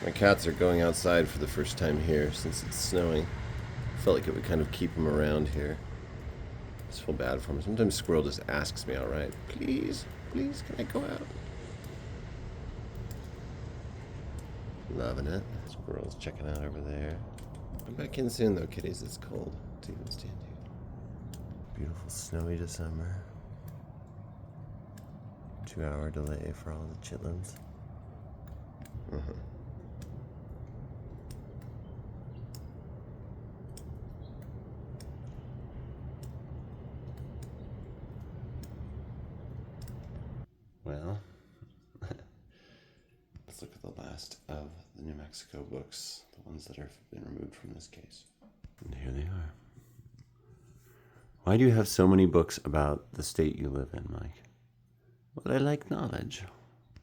My cats are going outside for the first time here since it's snowing. Felt like it would kind of keep them around here. I just feel bad for them. Sometimes Squirrel just asks me outright, please, please, can I go out? Loving it. Squirrel's checking out over there. I'm back in soon though, kitties. It's cold to even stand here. Beautiful snowy December. 2-hour delay for all the chitlins. Well, let's look at the last of the New Mexico books, the ones that have been removed from this case. And here they are. Why do you have so many books about the state you live in, Mike? Well, I like knowledge.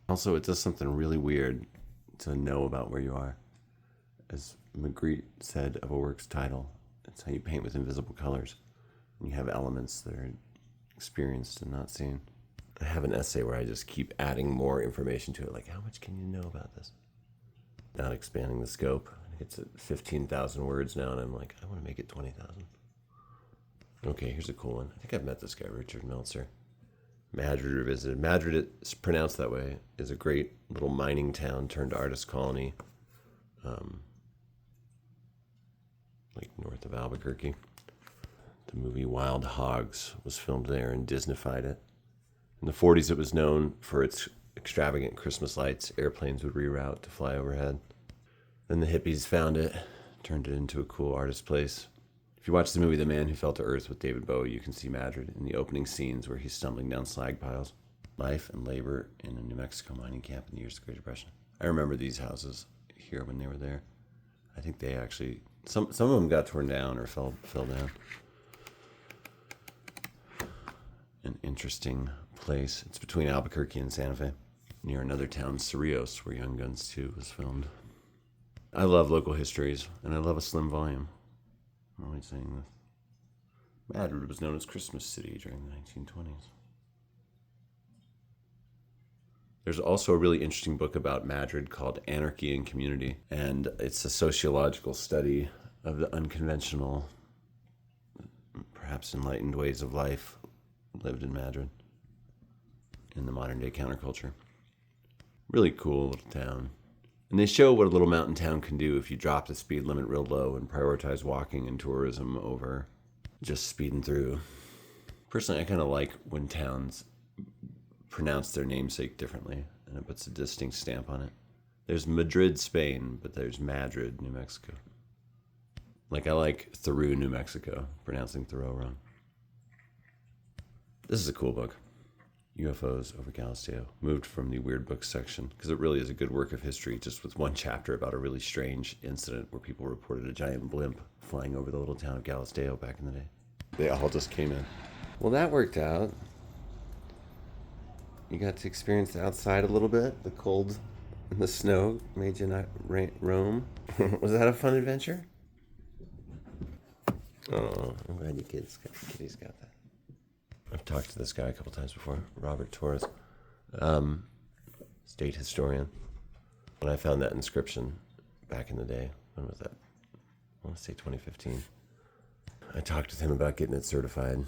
Also, it does something really weird to know about where you are. As Magritte said of a work's title, it's how you paint with invisible colors. And you have elements that are experienced and not seen. I have an essay where I just keep adding more information to it, like how much can you know about this? Not expanding the scope. It's at 15,000 words now, and I'm like, I want to make it 20,000. Okay, here's a cool one. I think I've met this guy, Richard Meltzer. Madrid Revisited. Madrid, it's pronounced that way, is a great little mining town turned artist colony, like north of Albuquerque. The movie Wild Hogs was filmed there and Disneyfied it. In the 40s, it was known for its extravagant Christmas lights airplanes would reroute to fly overhead. Then the hippies found it, turned it into a cool artist place. If you watch the movie The Man Who Fell to Earth with David Bowie, you can see Madrid in the opening scenes where he's stumbling down slag piles. Life and labor in a New Mexico mining camp in the years of the Great Depression. I remember these houses here when they were there. I think they actually, some of them got torn down or fell down. An interesting place. It's between Albuquerque and Santa Fe, near another town, Cerrillos, where Young Guns 2 was filmed. I love local histories, and I love a slim volume. I'm always saying this. Madrid was known as Christmas City during the 1920s. There's also a really interesting book about Madrid called Anarchy and Community, and it's a sociological study of the unconventional, perhaps enlightened ways of life lived in Madrid in the modern day counterculture. Really cool little town. And they show what a little mountain town can do if you drop the speed limit real low and prioritize walking and tourism over just speeding through. Personally, I kind of like when towns pronounce their namesake differently and it puts a distinct stamp on it. There's Madrid, Spain, but there's Madrid, New Mexico. Like I like Thoreau, New Mexico, pronouncing Thoreau wrong. This is a cool book. UFOs over Galisteo. Moved from the weird books section because it really is a good work of history, just with one chapter about a really strange incident where people reported a giant blimp flying over the little town of Galisteo back in the day. They all just came in. Well, that worked out. You got to experience the outside a little bit. The cold and the snow made you not roam. Was that a fun adventure? Oh, I'm glad kitties got that. I've talked to this guy a couple times before, Robert Torres, state historian. When I found that inscription back in the day, when was that? I want to say 2015. I talked with him about getting it certified.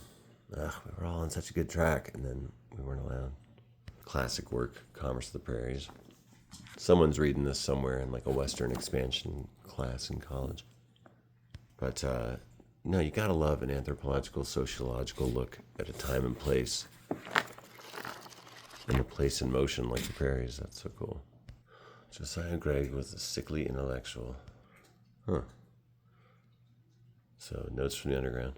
We were all on such a good track, and then we weren't allowed. Classic work, Commerce of the Prairies. Someone's reading this somewhere in like a Western expansion class in college. But no, you gotta love an anthropological, sociological look at a time and place. And a place in motion like the prairies. That's so cool. Josiah Gregg was a sickly intellectual. Huh. So, notes from the underground.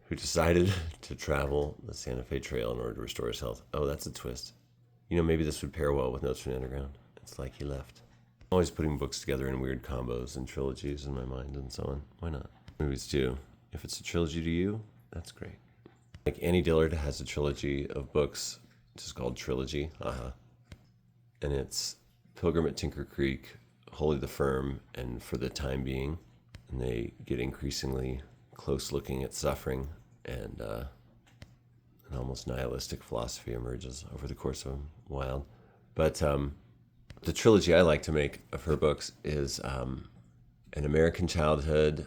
Who decided to travel the Santa Fe Trail in order to restore his health. Oh, that's a twist. You know, maybe this would pair well with Notes from the Underground. It's like he left. Always putting books together in weird combos and trilogies in my mind and so on. Why not? Movies too. If it's a trilogy to you, that's great. Like Annie Dillard has a trilogy of books, just called Trilogy. And it's Pilgrim at Tinker Creek, Holy the Firm, and For the Time Being. And they get increasingly close looking at suffering, and an almost nihilistic philosophy emerges over the course of a while. But The trilogy I like to make of her books is An American Childhood.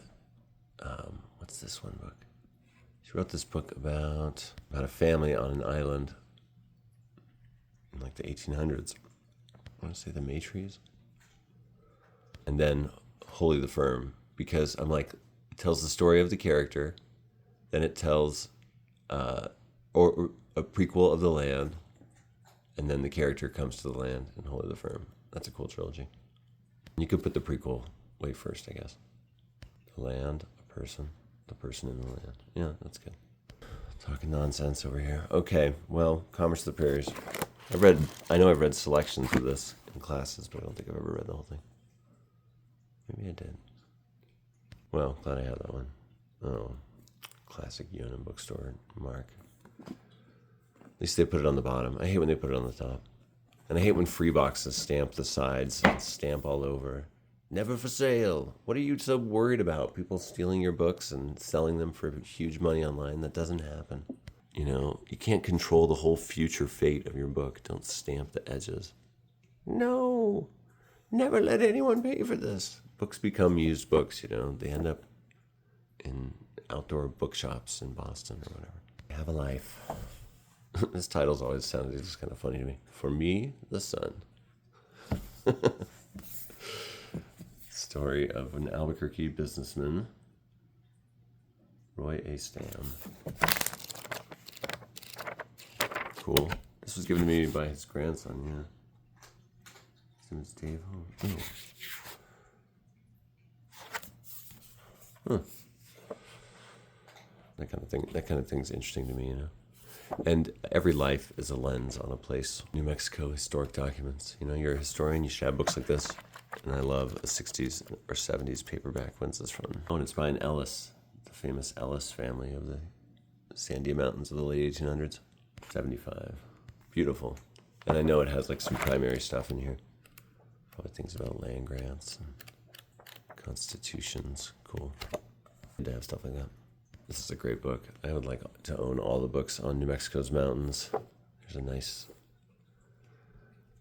What's this one book? She wrote this book about a family on an island in like the 1800s. I want to say the Maytrees. And then Wholly the Firm, because I'm like, it tells the story of the character, then it tells or a prequel of the land, and then the character comes to the land in Wholly the Firm. That's a cool trilogy. You could put the prequel way first, I guess. The land, a person, the person in the land. Yeah, that's good. Talking nonsense over here. Okay, well, Commerce of the Prairies. I know I've read selections of this in classes, but I don't think I've ever read the whole thing. Maybe I did. Well, glad I have that one. Oh, classic Yonan bookstore, Mark. At least they put it on the bottom. I hate when they put it on the top. And I hate when free boxes stamp the sides and stamp all over. Never for sale. What are you so worried about? People stealing your books and selling them for huge money online? That doesn't happen. You know, you can't control the whole future fate of your book. Don't stamp the edges. No, never let anyone pay for this. Books become used books, you know. They end up in outdoor bookshops in Boston or whatever. Have a life. This title's always sounded just kind of funny to me. For Me, the Sun. Story of an Albuquerque businessman, Roy A. Stam. Cool. This was given to me by his grandson, yeah. His name is Dave Holmes. Oh. Huh. That kind of thing's interesting to me, you know. And every life is a lens on a place. New Mexico historic documents. You know, you're a historian, you should have books like this. And I love a 60s or 70s paperback. When's this from? Oh, and it's by an Ellis, the famous Ellis family of the Sandia Mountains of the late 1800s. 75. Beautiful. And I know it has like some primary stuff in here. Probably things about land grants and constitutions. Cool. Good to have stuff like that. This is a great book. I would like to own all the books on New Mexico's mountains. There's a nice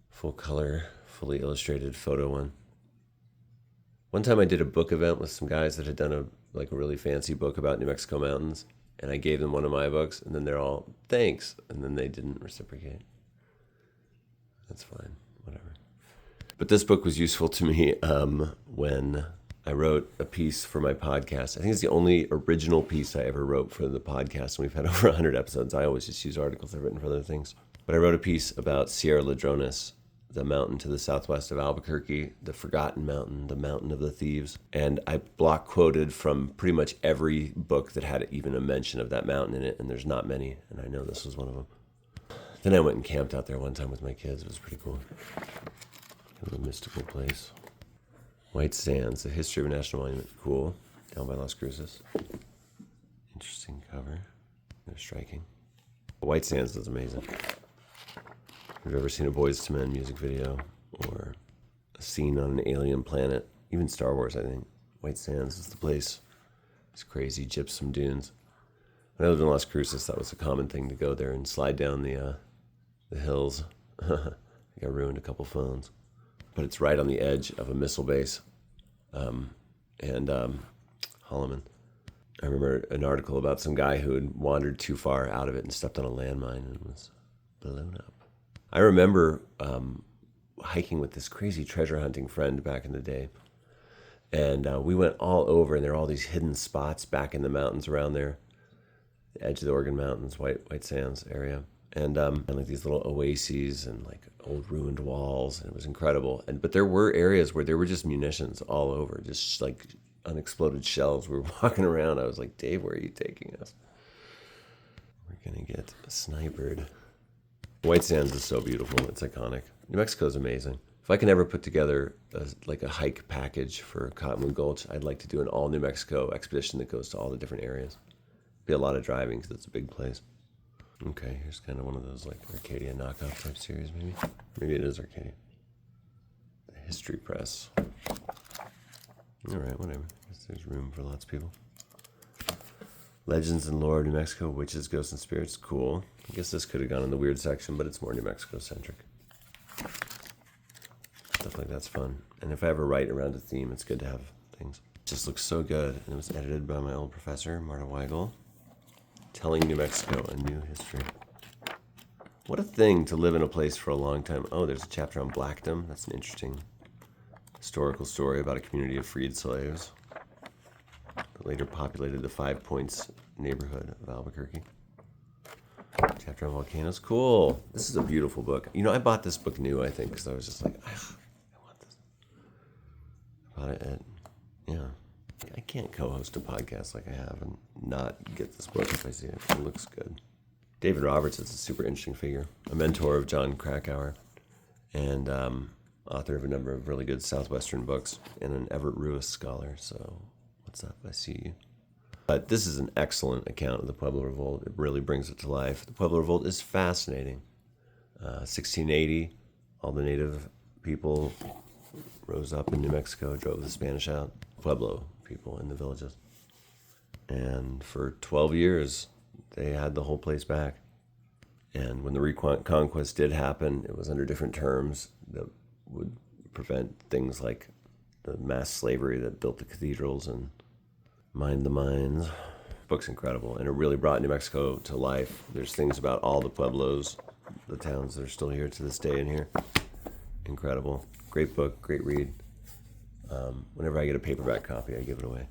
full color, fully illustrated photo one. One time I did a book event with some guys that had done a really fancy book about New Mexico mountains, and I gave them one of my books, and then they're all, thanks, and then they didn't reciprocate. That's fine, whatever. But this book was useful to me when I wrote a piece for my podcast. I think it's the only original piece I ever wrote for the podcast, and we've had over 100 episodes. I always just use articles I've written for other things. But I wrote a piece about Sierra Ladrones, the mountain to the southwest of Albuquerque, the forgotten mountain, the mountain of the thieves. And I block quoted from pretty much every book that had even a mention of that mountain in it, and there's not many, and I know this was one of them. Then I went and camped out there one time with my kids. It was pretty cool. It was a mystical place. White Sands, the history of a national monument. Cool. Down by Las Cruces. Interesting cover. They're striking. White Sands is amazing. If you've ever seen a Boyz II Men music video or a scene on an alien planet, even Star Wars, I think, White Sands is the place. It's crazy gypsum dunes. When I lived in Las Cruces, that was a common thing to go there and slide down the hills. I got ruined a couple phones. But it's right on the edge of a missile base. Holloman. I remember an article about some guy who had wandered too far out of it and stepped on a landmine and was blown up. I remember hiking with this crazy treasure hunting friend back in the day. And we went all over, and there are all these hidden spots back in the mountains around there. The edge of the Oregon Mountains, White Sands area. And like these little oases and like old ruined walls, and it was incredible. But there were areas where there were just munitions all over, just like unexploded shells. We were walking around. I was like, Dave, where are you taking us? We're gonna get snipered. White Sands is so beautiful. It's iconic. New Mexico is amazing. If I can ever put together a hike package for Cottonwood Gulch, I'd like to do an all New Mexico expedition that goes to all the different areas. Be a lot of driving because it's a big place. Okay, here's kind of one of those like Arcadia knockoff type series, maybe. Maybe it is Arcadia. The History Press. All right, whatever. Guess there's room for lots of people. Legends and Lore of New Mexico, Witches, Ghosts, and Spirits. Cool. I guess this could have gone in the weird section, but it's more New Mexico centric. feel like that's fun. And if I ever write around a theme, it's good to have things. It just looks so good. And it was edited by my old professor, Marta Weigel. Telling New Mexico a New History. What a thing to live in a place for a long time. Oh, there's a chapter on Blackdom. That's an interesting historical story about a community of freed slaves that later populated the Five Points neighborhood of Albuquerque. Chapter on volcanoes. Cool. This is a beautiful book. You know, I bought this book new, I think, because I was just like, I want this. I bought it at, yeah. I can't co-host a podcast like I have and not get this book if I see it. It looks good. David Roberts is a super interesting figure, a mentor of John Krakauer, and author of a number of really good Southwestern books, and an Everett Ruiz scholar. So, what's up? I see you. But this is an excellent account of the Pueblo Revolt. It really brings it to life. The Pueblo Revolt is fascinating. 1680, all the native people rose up in New Mexico, drove the Spanish out. Pueblo people in the villages. And for 12 years, they had the whole place back. And when the reconquest did happen, it was under different terms that would prevent things like the mass slavery that built the cathedrals and mined the mines. The book's incredible, and it really brought New Mexico to life. There's things about all the pueblos, the towns that are still here to this day in here. Incredible. Great book, great read. Whenever I get a paperback copy, I give it away.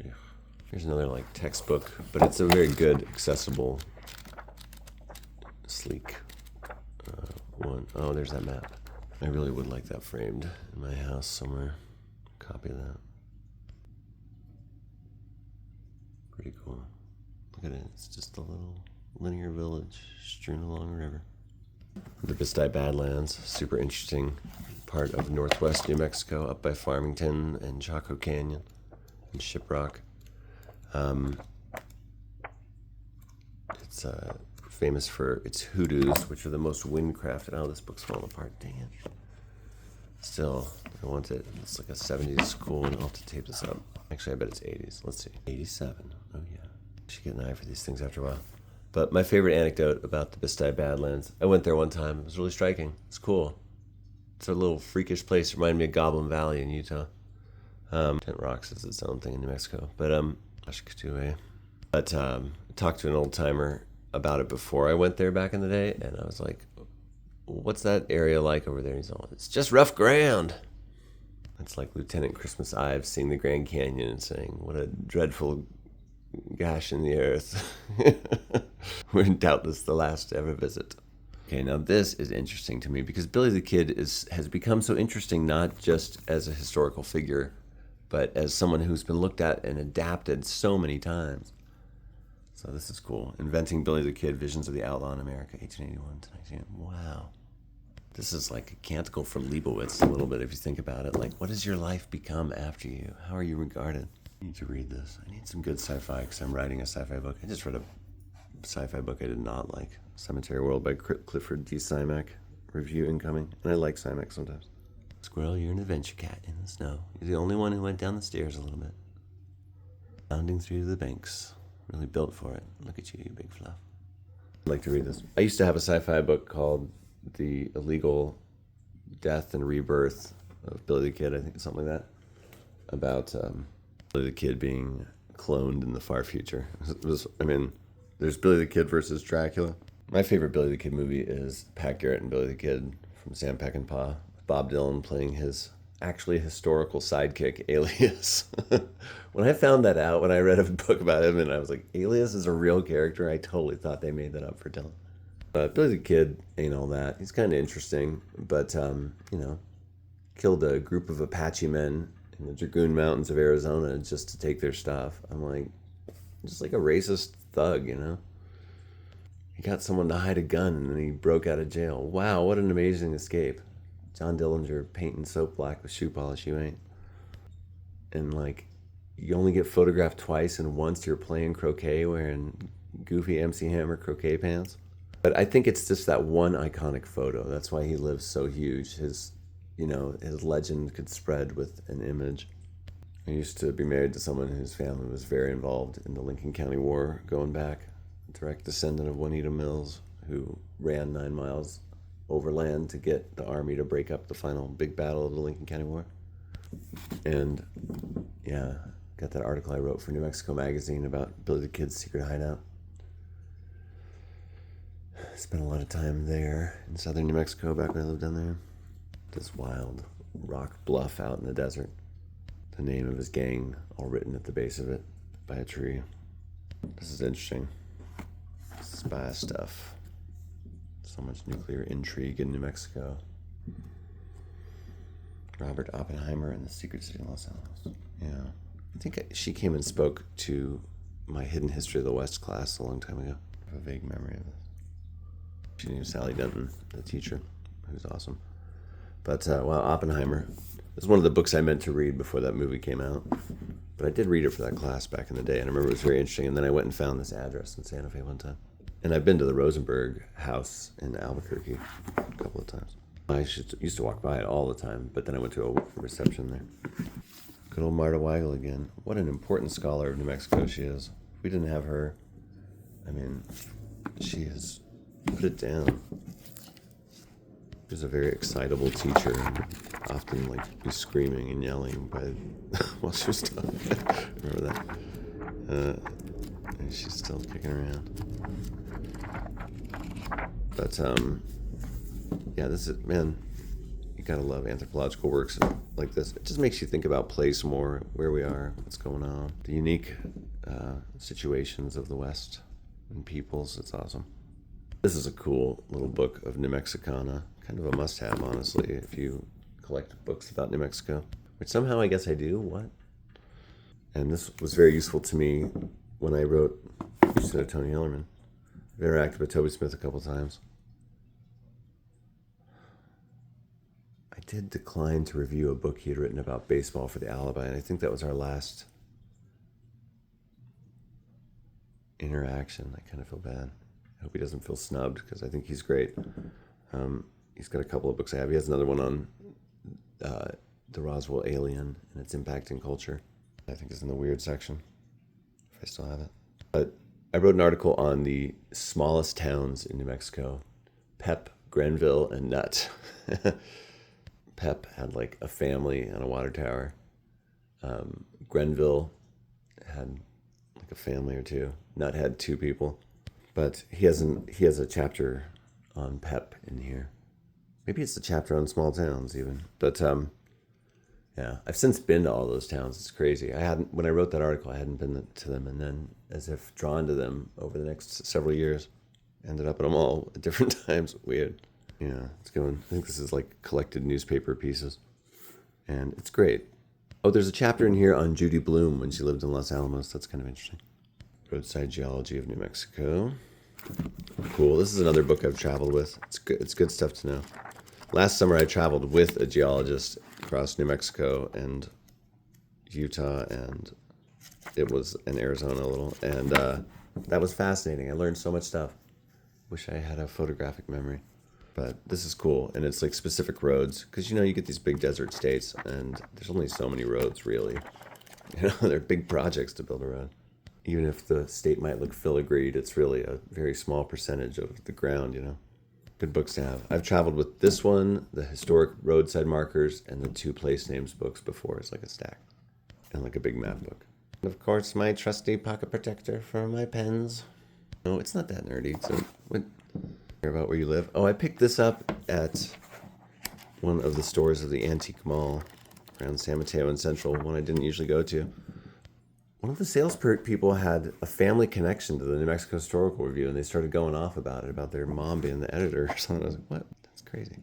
Yeah. Here's another like textbook, but it's a very good, accessible, sleek one. Oh, there's that map. I really would like that framed in my house somewhere. Copy of that. Pretty cool. Look at it. It's just a little linear village strewn along a river. The Bisti Badlands, super interesting part of northwest New Mexico, up by Farmington and Chaco Canyon and Shiprock. It's famous for its hoodoos, which are the most windcrafted. Oh, this book's falling apart. Dang it. Still, I want it. It's like a 70s cool, and I'll have to tape this up. Actually, I bet it's 80s. Let's see. 87. Oh, yeah. I should get an eye for these things after a while. But my favorite anecdote about the Bisti Badlands, I went there one time. It was really striking. It's cool. It's a little freakish place. Reminded me of Goblin Valley in Utah. Tent Rocks is its own thing in New Mexico. But, I talked to an old timer about it before I went there back in the day, and I was like, what's that area like over there? And he's all, it's just rough ground. It's like Lieutenant Christmas Ives seeing the Grand Canyon and saying, what a dreadful gash in the earth. We're doubtless the last to ever visit. Okay, now this is interesting to me because Billy the Kid has become so interesting not just as a historical figure, but as someone who's been looked at and adapted so many times. So this is cool. Inventing Billy the Kid, Visions of the Outlaw in America, 1881 to 19. Wow. This is like a canticle for Leibowitz a little bit if you think about it. Like, what does your life become after you? How are you regarded? I need to read this. I need some good sci-fi because I'm writing a sci-fi book. I just read a sci-fi book I did not like. Cemetery World by Clifford D. Simak. Review incoming. And I like Simak sometimes. Squirrel, you're an adventure cat in the snow. You're the only one who went down the stairs a little bit. Bounding through the banks. Really built for it. Look at you, you big fluff. I'd like to read this. I used to have a sci-fi book called The Illegal Death and Rebirth of Billy the Kid, I think, something like that. About Billy the Kid being cloned in the far future. There's Billy the Kid versus Dracula. My favorite Billy the Kid movie is Pat Garrett and Billy the Kid from Sam Peckinpah. Bob Dylan playing his actually historical sidekick, Alias. When I found that out, when I read a book about him, and I was like, Alias is a real character, I totally thought they made that up for Dylan. Billy the Kid ain't all that. He's kind of interesting, but, killed a group of Apache men in the Dragoon Mountains of Arizona just to take their stuff. I'm like, just like a racist thug, you know? He got someone to hide a gun, and then he broke out of jail. Wow, what an amazing escape. John Dillinger painting soap black with shoe polish, you ain't. And, like, you only get photographed twice, and once you're playing croquet wearing goofy MC Hammer croquet pants. But I think it's just that one iconic photo. That's why he lives so huge. His legend could spread with an image. I used to be married to someone whose family was very involved in the Lincoln County War going back. A direct descendant of Juanita Mills, who ran 9 miles overland to get the Army to break up the final big battle of the Lincoln County War. And yeah, got that article I wrote for New Mexico Magazine about Billy the Kid's secret hideout. Spent a lot of time there in southern New Mexico back when I lived down there. This wild rock bluff out in the desert. The name of his gang all written at the base of it by a tree. This is interesting. Spy stuff. So much nuclear intrigue in New Mexico. Robert Oppenheimer and the Secret City of Los Alamos. Yeah. I think she came and spoke to my Hidden History of the West class a long time ago. I have a vague memory of this. She knew Sally Denton, the teacher, who's awesome. But, Oppenheimer is one of the books I meant to read before that movie came out. But I did read it for that class back in the day, and I remember it was very interesting. And then I went and found this address in Santa Fe one time. And I've been to the Rosenberg house in Albuquerque a couple of times. I used to walk by it all the time, but then I went to a reception there. Good old Marta Weigel again. What an important scholar of New Mexico she is. If we didn't have her, I mean, she has put it down. She was a very excitable teacher and often be screaming and yelling while she was talking. Remember that? And she's still kicking around. But yeah, this is, man, you gotta love anthropological works like this. It just makes you think about place more, where we are, what's going on, the unique situations of the West and peoples. It's awesome. This is a cool little book of New Mexicana, kind of a must-have, honestly, if you collect books about New Mexico, which somehow I guess I do. What? And this was very useful to me when I wrote Houston of Tony Hillerman. I've interacted with Toby Smith a couple times. I did decline to review a book he had written about baseball for the Alibi, and I think that was our last interaction. I kind of feel bad. I hope he doesn't feel snubbed, because I think he's great. He's got a couple of books I have. He has another one on the Roswell alien and its impact in culture. I think it's in the weird section, if I still have it. But I wrote an article on the smallest towns in New Mexico: Pep, Grenville, and Nutt. Pep had a family and a water tower. Grenville had a family or two. Nutt had 2 people. But he has a chapter on Pep in here. Maybe it's a chapter on small towns even. But yeah, I've since been to all those towns. It's crazy. When I wrote that article, I hadn't been to them, and then as if drawn to them over the next several years, ended up at them all at different times. Weird. Yeah, it's going. I think this is collected newspaper pieces, and it's great. Oh, there's a chapter in here on Judy Blume when she lived in Los Alamos. That's kind of interesting. Roadside Geology of New Mexico. Cool. This is another book I've traveled with. It's good stuff to know. Last summer I traveled with a geologist across New Mexico and Utah, and it was in Arizona a little, and that was fascinating. I learned so much stuff. Wish I had a photographic memory. But this is cool, and it's specific roads, because you get these big desert states, and there's only so many roads, really. They're big projects to build a road. Even if the state might look filigreed, it's really a very small percentage of the ground, Good books to have. I've traveled with this one, the historic roadside markers, and the 2 place names books before. It's like a stack. And a big map book. And of course, my trusty pocket protector for my pens. No, it's not that nerdy. So, what? Care about where you live? Oh, I picked this up at one of the stores of the Antique Mall around San Mateo and Central, one I didn't usually go to. One of the salespeople had a family connection to the New Mexico Historical Review, and they started going off about it, about their mom being the editor or something. I was like, what? That's crazy.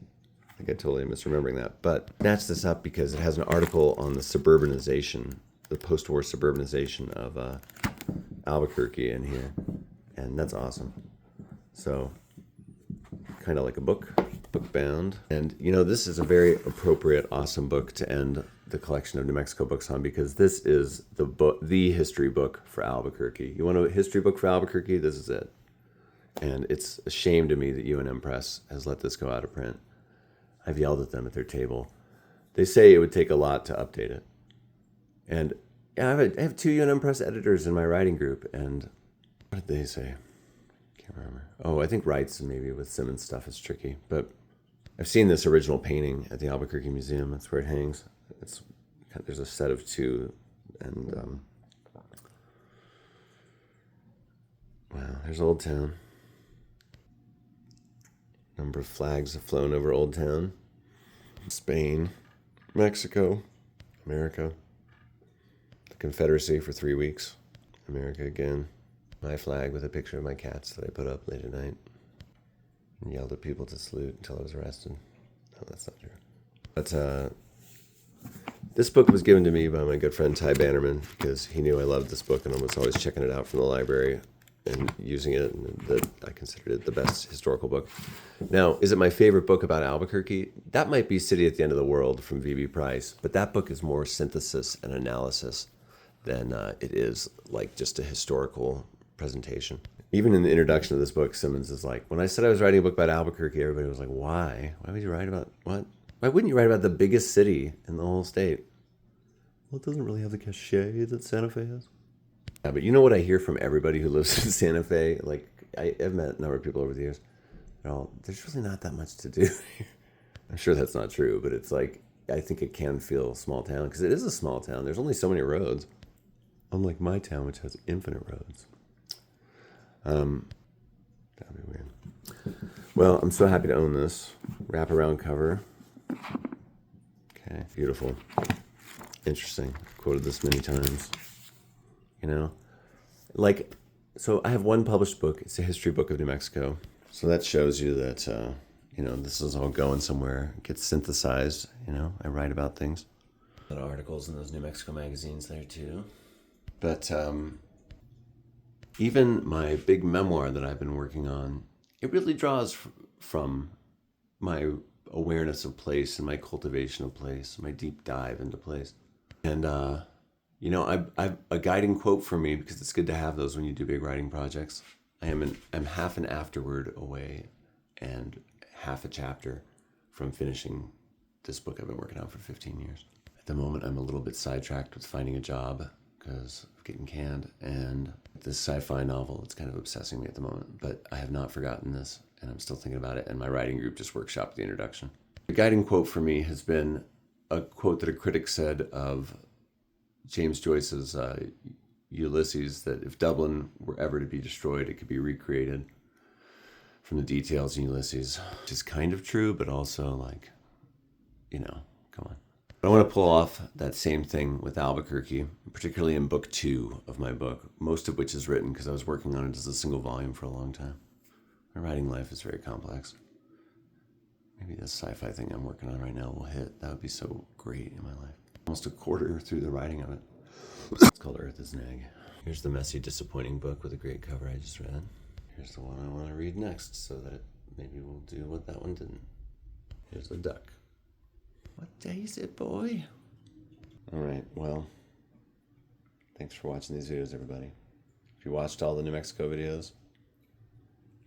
I think I totally am misremembering that. But I snatched this up because it has an article on the suburbanization, the post-war suburbanization of Albuquerque in here. And that's awesome. So, kind of like a book bound. And, this is a very appropriate, awesome book to end the collection of New Mexico books on, because this is the history book for Albuquerque. You want a history book for Albuquerque? This is it. And it's a shame to me that UNM Press has let this go out of print. I've yelled at them at their table. They say it would take a lot to update it. And yeah, I have 2 UNM Press editors in my writing group, and what did they say? Can't remember. Oh, I think rights and maybe with Simmons stuff is tricky, but I've seen this original painting at the Albuquerque Museum. That's where it hangs. There's a set of two, and wow, there's Old Town. Number of flags have flown over Old Town. Spain, Mexico, America, the Confederacy for 3 weeks, America again. My flag with a picture of my cats that I put up late at night and yelled at people to salute until I was arrested. No, that's not true. But this book was given to me by my good friend Ty Bannerman because he knew I loved this book and I was always checking it out from the library and using it, and that I considered it the best historical book. Now, is it my favorite book about Albuquerque? That might be City at the End of the World from V.B. Price, but that book is more synthesis and analysis than it is like just a historical presentation. Even in the introduction of this book, Simmons is like, when I said I was writing a book about Albuquerque, everybody was like, why? Why would you write about, what? Why wouldn't you write about the biggest city in the whole state? Well, it doesn't really have the cachet that Santa Fe has. Yeah, but you know what I hear from everybody who lives in Santa Fe? Like, I've met a number of people over the years. There's really not that much to do. I'm sure that's not true, but it's like, I think it can feel small town because it is a small town. There's only so many roads. Unlike my town, which has infinite roads. That'd be weird. Well, I'm so happy to own this. Wraparound cover. Okay, beautiful. Interesting. I've quoted this many times. You know, like, so I have one published book. It's a history book of New Mexico. So that shows you that, this is all going somewhere. It gets synthesized. I write about things. A lot of articles in those New Mexico magazines there too. But even my big memoir that I've been working on, it really draws from my awareness of place and my cultivation of place, my deep dive into place. And, I've a guiding quote for me, because it's good to have those when you do big writing projects. I'm half an afterword away and half a chapter from finishing this book I've been working on for 15 years. At the moment, I'm a little bit sidetracked with finding a job because of getting canned, and this sci-fi novel, it's kind of obsessing me at the moment, but I have not forgotten this, and I'm still thinking about it, and my writing group just workshopped the introduction. The guiding quote for me has been a quote that a critic said of James Joyce's Ulysses, that if Dublin were ever to be destroyed, it could be recreated from the details in Ulysses, which is kind of true, but also like, come on. But I want to pull off that same thing with Albuquerque, particularly in book 2 of my book, most of which is written because I was working on it as a single volume for a long time. My writing life is very complex. Maybe this sci-fi thing I'm working on right now will hit. That would be so great in my life. Almost a quarter through the writing of it. It's called Earth is Neg. Here's the messy, disappointing book with a great cover I just read. Here's the one I want to read next, so that maybe we'll do what that one didn't. Here's the duck. What day is it, boy? All right, well, thanks for watching these videos, everybody. If you watched all the New Mexico videos,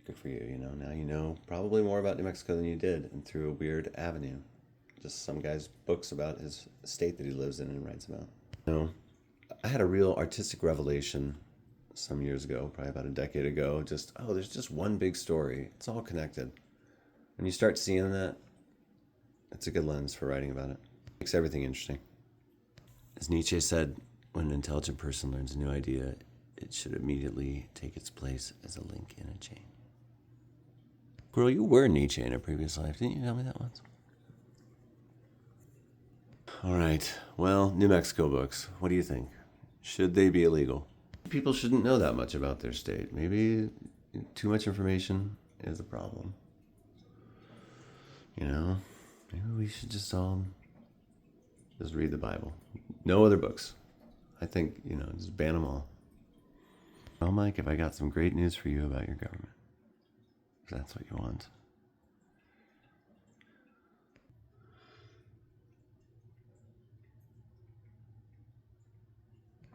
good for you, Now you know probably more about New Mexico than you did, and through a weird avenue. Just some guy's books about his state that he lives in and writes about. I had a real artistic revelation some years ago, probably about a decade ago. There's just one big story. It's all connected. When you start seeing that, it's a good lens for writing about it. Makes everything interesting. As Nietzsche said, when an intelligent person learns a new idea, it should immediately take its place as a link in a chain. Girl, you were Nietzsche in a previous life. Didn't you tell me that once? All right. Well, New Mexico books. What do you think? Should they be illegal? People shouldn't know that much about their state. Maybe too much information is a problem. Maybe we should just all just read the Bible. No other books. I think, just ban them all. Well, Mike, if I got some great news for you about your government, if that's what you want.